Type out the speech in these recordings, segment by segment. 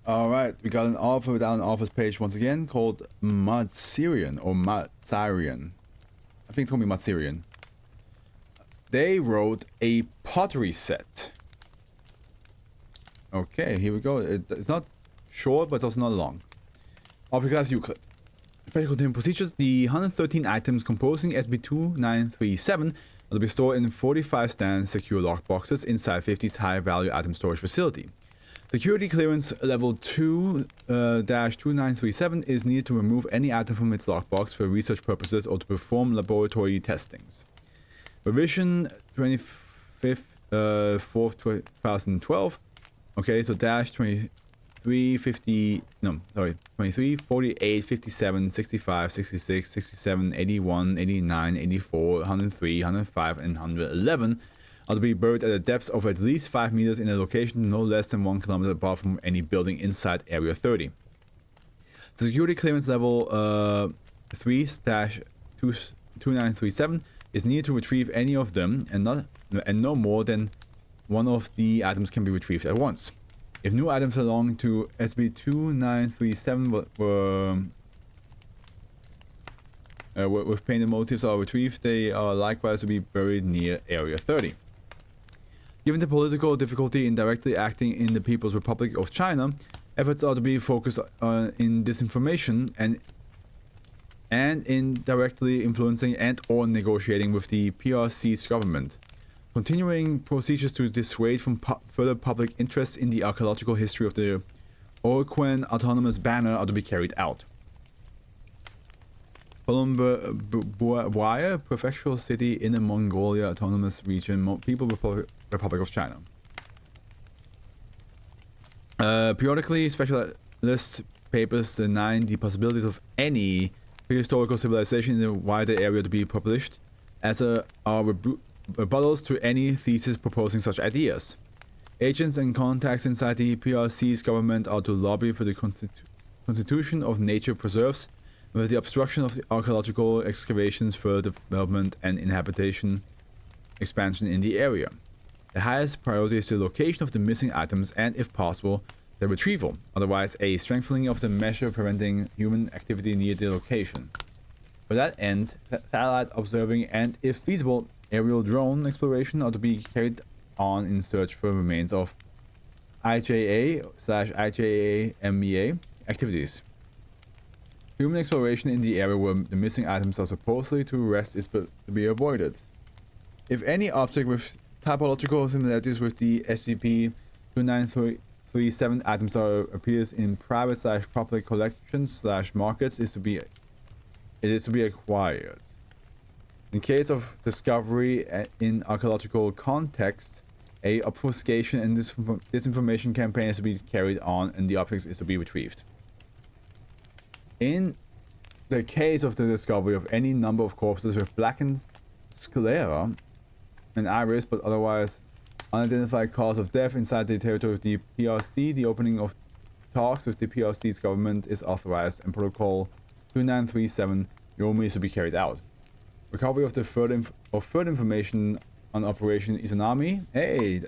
Alright, we got an offer down an office page once again called Matsirian or Matsirian. I think it's gonna be Matsirian. They wrote A Pottery Set. Okay, here we go. It's not short, but it's also not long. Object class Euclid. Special containment procedures. The 113 items composing SB2937 are to be stored in 45 stand secure lockboxes inside 50's high-value item storage facility. Security clearance level 2-2937 is needed to remove any item from its lockbox for research purposes or to perform laboratory testings. Revision 25th 4th 2012. Okay, so dash 2350, no, sorry, 23, 48, 57, 65, 66, 67, 81, 89, 84, 103, 105, and 111 are to be buried at a depth of at least 5 meters in a location no less than 1 kilometer apart from any building inside Area 30. The security clearance level 3-2937 is needed to retrieve any of them, and no more than one of the items can be retrieved at once. If new items belonging to SB2937 with painted motifs are retrieved, they are likewise to be buried near Area 30. Given the political difficulty in directly acting in the People's Republic of China, efforts are to be focused in disinformation and in directly influencing and/or negotiating with the PRC's government. Continuing procedures to dissuade from further public interest in the archaeological history of the Orquen Autonomous Banner are to be carried out. Buaya, Prefectural City, Inner Mongolia Autonomous Region, People's Republic of China. Periodically, specialist papers denying the possibilities of any prehistorical civilization in the wider area to be published, as are rebuttals to any thesis proposing such ideas. Agents and contacts inside the PRC's government are to lobby for the constitution of nature preserves, with the obstruction of the archaeological excavations, further development and inhabitation expansion in the area. The highest priority is the location of the missing items and, if possible, their retrieval, otherwise a strengthening of the measure preventing human activity near the location. For that end, satellite observing and, if feasible, aerial drone exploration are to be carried on in search for remains of IJA/IJA-MEA activities. Human exploration in the area where the missing items are supposedly to rest is to be avoided. If any object with typological similarities with the SCP-2937 items appears in private/public collections/markets, it is to be acquired. In case of discovery in archaeological context, a obfuscation and disinformation campaign is to be carried on, and the object is to be retrieved. In the case of the discovery of any number of corpses with blackened sclera and iris but otherwise unidentified cause of death inside the territory of the PRC, the opening of talks with the PRC's government is authorized, and Protocol 2937 Yomi is to be carried out. Recovery of further information on Operation Izanami, hey,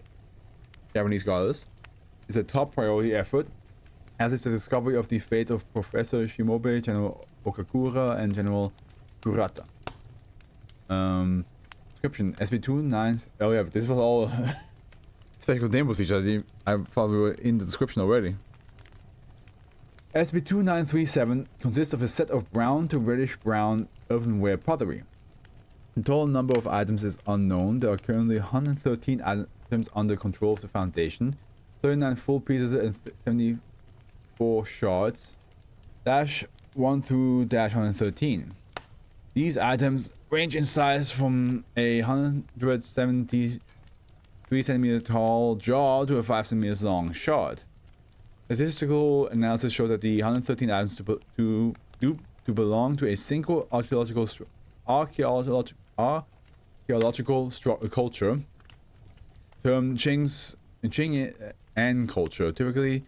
Japanese goddess, is a top priority effort, as is the discovery of the fate of Professor Shimobe, General Okakura, and General Kurata. Description: SB29. Oh yeah, this was all special name procedure. I thought we were in the description already. SB2937 consists of a set of brown to reddish brown earthenware pottery. The total number of items is unknown. There are currently 113 items under control of the Foundation, 39 full pieces and 74 shards, -1 through -113. These items range in size from a 173 centimeter tall jar to a 5 centimeters long shard. Statistical analysis shows that the 113 items to belong to a single archaeological culture termed Qing culture. Typically,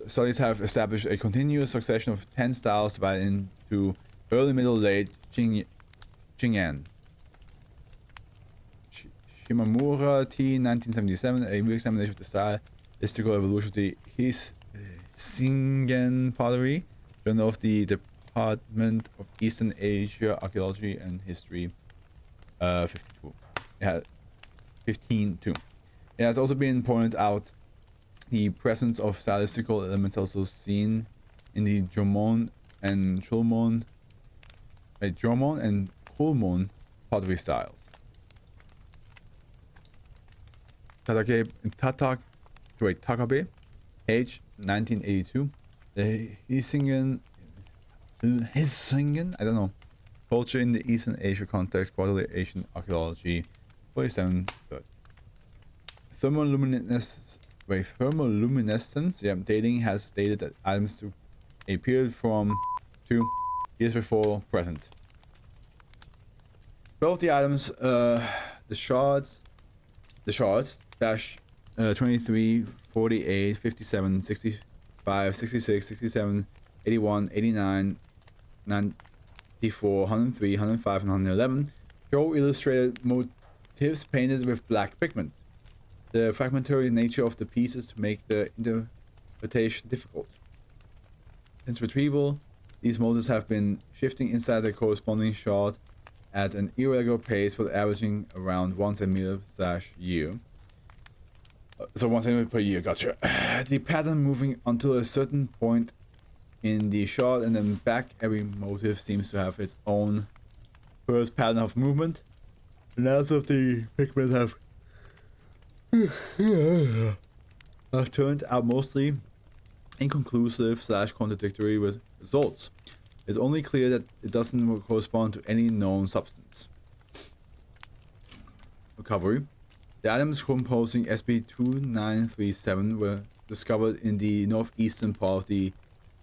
studies have established a continuous succession of 10 styles divided into early, middle, late Qing'an. Shimamura T. 1977, a re-examination of the stylistical evolution of the Hisingen pottery, Journal of the Department of Eastern Asia Archaeology and History, 52. It had 15.2. It has also been pointed out the presence of stylistical elements also seen in the Jomon and Chulmon, Jomon and Kulmon pottery styles. Takabe, age 1982. The Hisingen, I don't know, culture in the Eastern Asia context, quarterly Asian archaeology, 47. Thermoluminescence, dating has stated that items to a period from 2 years before present. 12 the items, the shards dash 23, 48, 57, 65, 66, 67, 81, 89, 94, 103, 105, and 111 show illustrated motifs painted with black pigment. The fragmentary nature of the pieces to make the interpretation difficult. Since retrieval, these motifs have been shifting inside the corresponding shard at an irregular pace, but averaging around 1 cm/year. So 1 cm per year, gotcha. The pattern moving until a certain point in the shard and then back. Every motif seems to have its own first pattern of movement. And as of the pigment have turned out mostly inconclusive / contradictory with results. It's only clear that it doesn't correspond to any known substance. Recovery. The items composing SCP-2937 were discovered in the northeastern part of the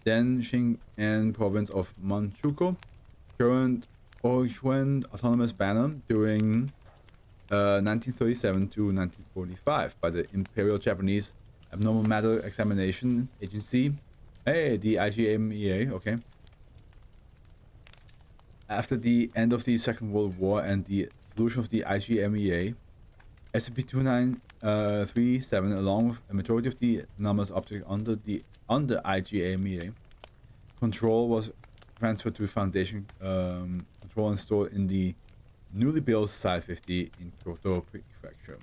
Denshingen province of Manchukuo, current Oichuan Autonomous Banner, during 1937 to 1945 by the Imperial Japanese Abnormal Matter Examination Agency. Hey, the IGMEA, okay. After the end of the Second World War and the solution of the IGMEA, SCP-2937, along with a majority of the anomalous objects under IGMEA control, was transferred to Foundation control and stored in the newly built Site 50 in Kyoto Prefecture.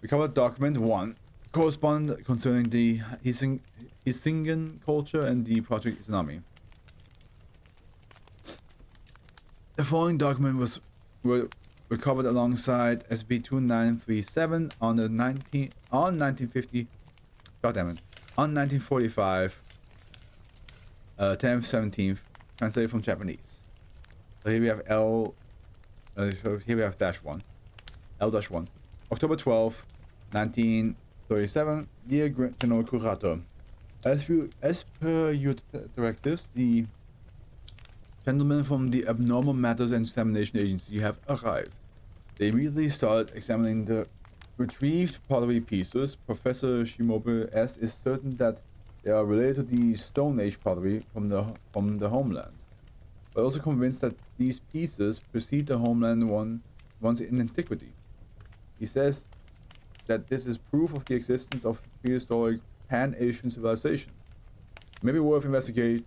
Recovered document 1. Correspondence concerning the Hisingen culture and the project economy. The following document was recovered alongside SCP-2937 on 1945, 10th, 17th, translated from Japanese. So here we have -1. L-1. October 12, 1937. Dear General Curator, as per your directives, the gentlemen from the Abnormal Matters and Examination Agency have arrived. They immediately started examining the retrieved pottery pieces. Professor Shimobu S. is certain that they are related to the Stone Age pottery from the homeland, but also convinced that these pieces precede the homeland once in antiquity. He says that this is proof of the existence of prehistoric Pan-Asian civilization. It may be worth investigating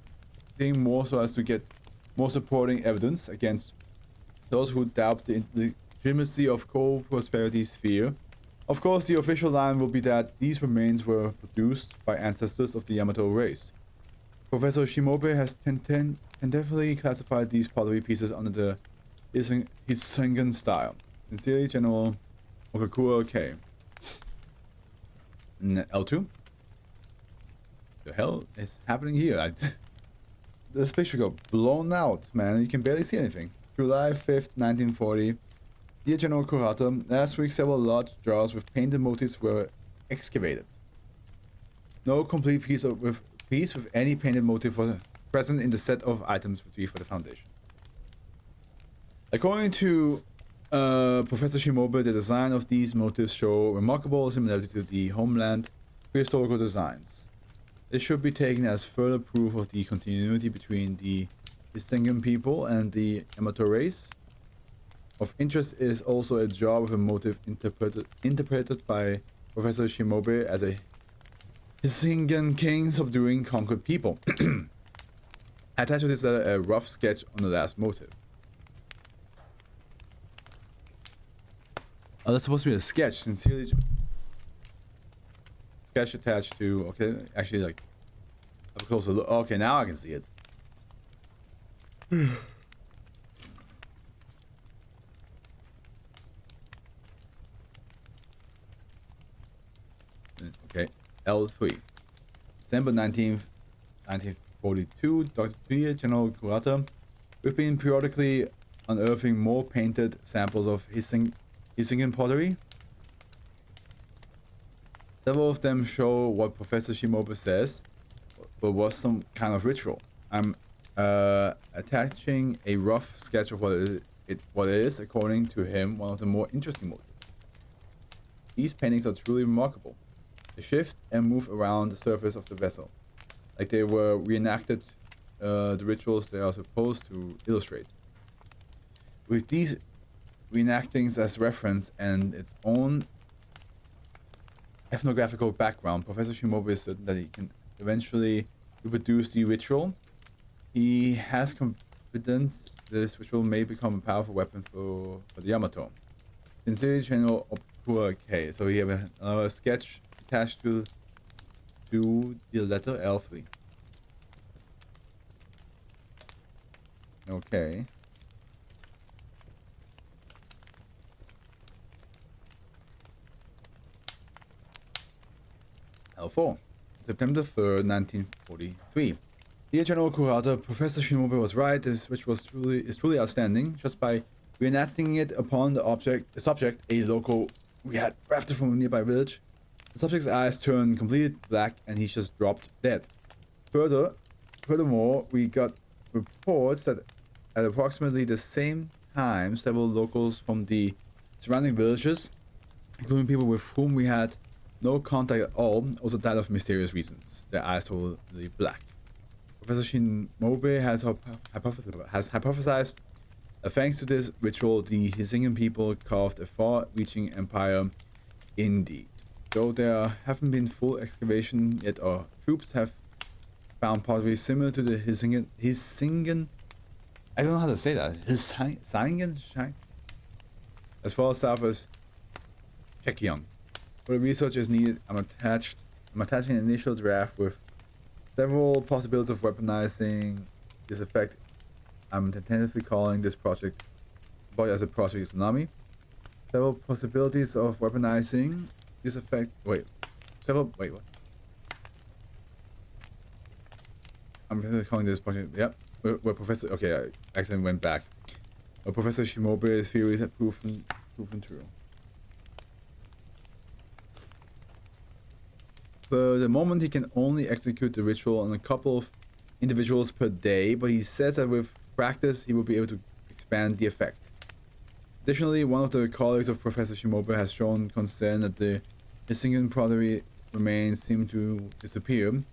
more so as to get more supporting evidence against those who doubt the legitimacy of co-prosperity sphere. Of course, the official line will be that these remains were produced by ancestors of the Yamato race. Professor Shimobe has tentatively classified these pottery pieces under the Hisingen style. Sincerely, General Okakura K. L2? The hell is happening here? This picture got blown out, man. You can barely see anything. July 5th, 1940. Dear General Kurata, last week several large jars with painted motifs were excavated. No complete piece with any painted motif was present in the set of items retrieved for the Foundation. According to Professor Shimobu, the design of these motifs show remarkable similarity to the homeland prehistorical designs. This should be taken as further proof of the continuity between the Hisingen people and the Yamato race. Of interest is also a jar with a motif interpreted by Professor Shimobe as a Hisingen king subduing conquered people. Attached to this a rough sketch on the last motive. Oh, that's supposed to be a sketch. Sincerely. Sketch attached to. Okay, actually, like. Have a closer look. Okay, now I can see it. Okay, L3. December 19th, 1942, Dr. P. General Kurata. We've been periodically unearthing more painted samples of Hisingen pottery. Several of them show what Professor Shimobu says but was some kind of ritual. I'm attaching a rough sketch of what it is, according to him, one of the more interesting motives. These paintings are truly remarkable. They shift and move around the surface of the vessel, like they were reenacted the rituals they are supposed to illustrate. With these reenactings as reference and its own ethnographical background, Professor Shimobu is certain that he can eventually reproduce the ritual. He has confidence this ritual may become a powerful weapon for the Yamato. Sincerely, General Opura K. So we have another sketch attached to the letter L3. Okay. L4. September 3rd, 1943. Dear General Kurata, Professor Shimobu was right. This which is truly outstanding. Just by reenacting it upon the subject, a local we had drafted from a nearby village, the subject's eyes turned completely black and he just dropped dead. Furthermore, we got reports that at approximately the same time, several locals from the surrounding villages, including people with whom we had no contact at all, also died of mysterious reasons. Their eyes were totally black. Professor Shimobu has hypothesized that thanks to this ritual, the Hisingen people carved a far-reaching empire indeed. Though there haven't been full excavation yet, our troops have found pottery similar to the Hisingen. I don't know how to say that. Hisingen? As far south as Chekyang. For the research is needed, I'm attaching an initial draft with several possibilities of weaponizing this effect. I'm tentatively calling this project as a Project Tsunami. Several possibilities of weaponizing this effect. Wait, what? I'm calling this project. Yep. Where Professor. Okay, I accidentally went back. Professor Shimobu's theories have proven true. For the moment, he can only execute the ritual on a couple of individuals per day, but he says that with practice, he will be able to expand the effect. Additionally, one of the colleagues of Professor Shimobu has shown concern that the Hisingen pottery remains seem to disappear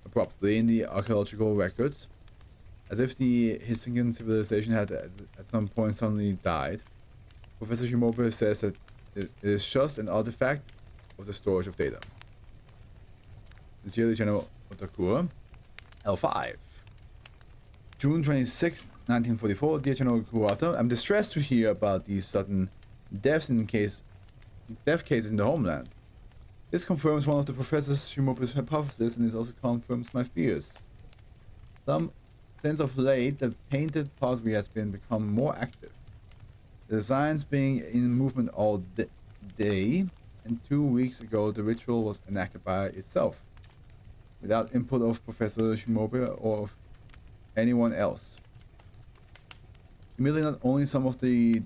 abruptly in the archaeological records, as if the Hisingen civilization had at some point suddenly died. Professor Shimobu says that it is just an artifact of the storage of data. Sincerely, General Otakura. L5. June 26, 1944. Dear General Kurata, I'm distressed to hear about these sudden death cases in the homeland. This confirms one of the Professor Shimobu's hypotheses, and it also confirms my fears. Since of late, the painted pottery has become more active. The designs being in movement all day, and 2 weeks ago the ritual was enacted by itself, without input of Professor Shimobu or of anyone else. Immediately, not only some of the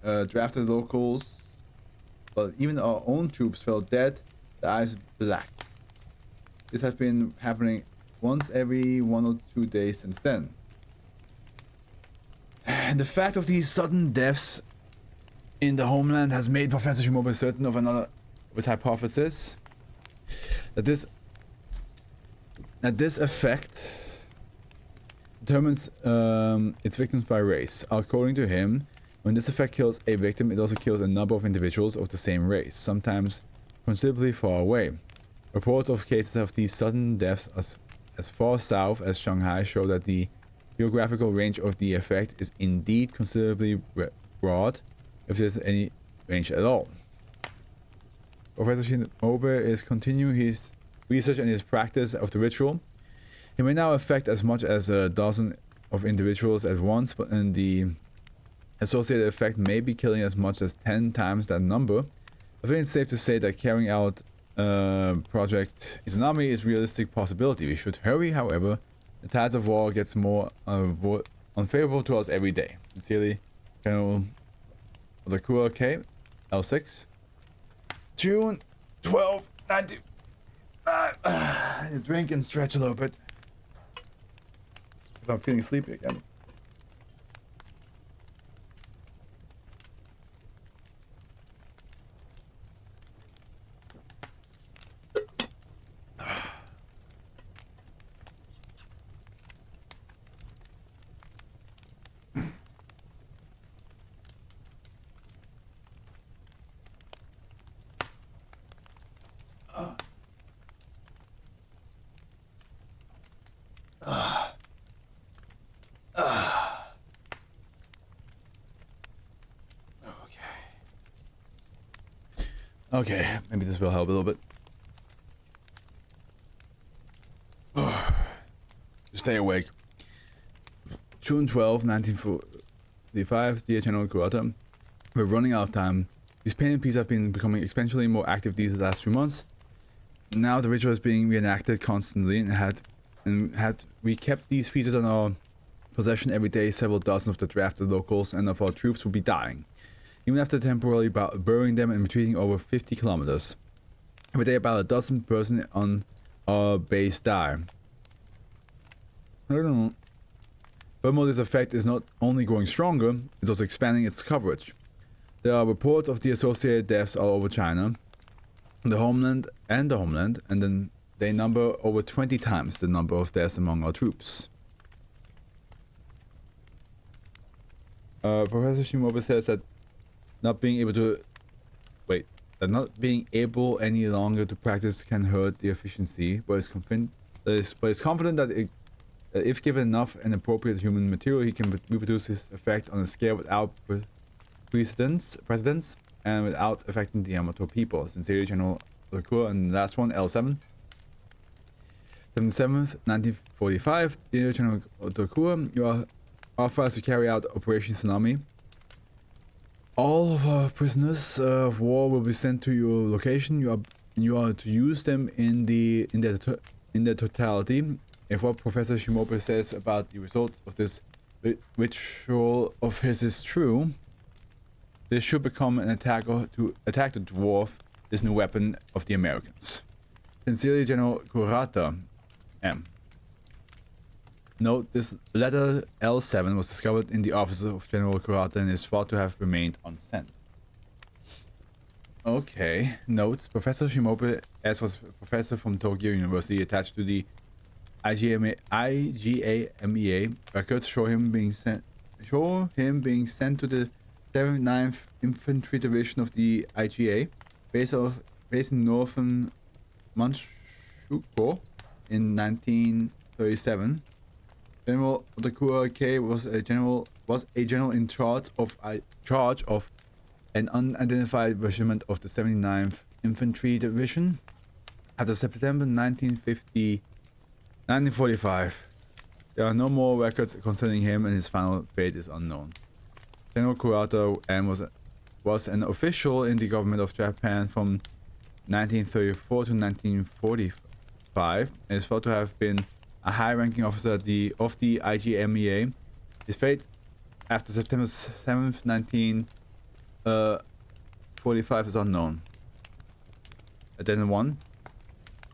drafted locals, but even our own troops fell dead, the eyes black. This has been happening once every 1 or 2 days since then. And the fact of these sudden deaths in the homeland has made Professor Shimobu certain of another of his hypothesis, that this effect determines its victims by race. According to him, when this effect kills a victim, it also kills a number of individuals of the same race, sometimes considerably far away. Reports of cases of these sudden deaths as far south as Shanghai show that the geographical range of the effect is indeed considerably broad, if there's any range at all. Professor Shinobu is continuing his research and his practice of the ritual. It may now affect as much as a dozen of individuals at once, but in the associated effect may be killing as much as 10 times that number. I think it's safe to say that carrying out Project Izanami is a realistic possibility. We should hurry, however. The tides of war gets more unfavorable to us every day. Sincerely, General Odakura K. L6. June 12, 19... drink and stretch a little bit. Because I'm feeling sleepy again. Okay, maybe this will help a little bit. Stay awake. June 12, 1945, dear General Kurata. We're running out of time. These painted pieces have been becoming exponentially more active these last few months. Now the ritual is being reenacted constantly, and had we kept these pieces in our possession every day, several dozen of the drafted locals and of our troops would be dying. Even after temporarily burying them and retreating over 50 kilometers. Every day about a dozen persons on our base die. I don't know. Furthermore, this effect is not only growing stronger, it's also expanding its coverage. There are reports of the associated deaths all over China, the homeland, and then they number over 20 times the number of deaths among our troops. Professor Shimobu says that not being able any longer to practice can hurt the efficiency, but is confident that if given enough and appropriate human material, he can reproduce his effect on a scale without precedence and without affecting the Yamato people. Sincerely, General Lacour. And the last one, L7. 7th, 1945. Dear General Lacour, you are authorized to carry out Operation Tsunami. All of our prisoners of war will be sent to your location. You are to use them in their totality. If what Professor Shimobu says about the results of this ritual of his is true, this should become an attack to dwarf this new weapon of the Americans. Sincerely, General Kurata M. Note, this letter L7 was discovered in the office of General Kurata and is thought to have remained unsent. Okay, notes, Professor Shimobu S was a professor from Tokyo University attached to the IGAMEA records show him being sent to the 7th 9th Infantry Division of the IGA, based in northern Manchukuo in 1937. General Otakura K was a general in charge of an unidentified regiment of the 79th Infantry Division. After September 1945, there are no more records concerning him, and his final fate is unknown. General Kurata M was an official in the government of Japan from 1934 to 1945, and is thought to have been a high-ranking officer of the IGMEA. His fate after September 7th, 1945 is unknown. Addendum 1.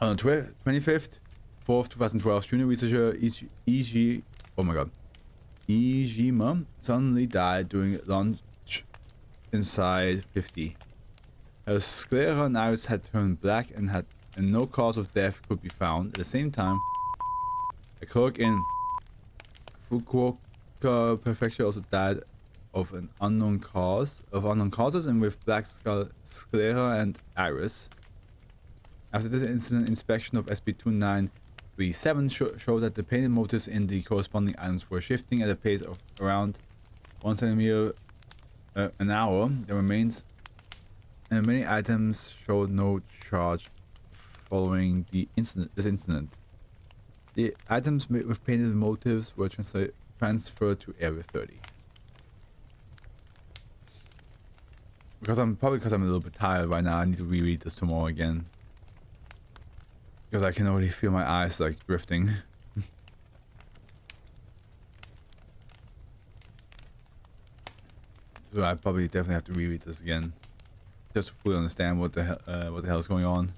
On the 25th, 4th, 2012, junior researcher Ijima suddenly died during lunch inside 50. Her sclera and iris had turned black and no cause of death could be found. At the same time, a clerk in Fukuoka Prefecture also died of unknown causes and with black sclera and iris. After this incident, inspection of SCP-2937 showed that the painted motifs in the corresponding items were shifting at a pace of around 1 centimeter an hour. The remains and many items showed no charge following this incident. The items with painted motifs were transferred to Area 30. Because I'm a little bit tired right now, I need to reread this tomorrow again. Because I can already feel my eyes like drifting. So I probably definitely have to reread this again, just to fully understand what the hell is going on.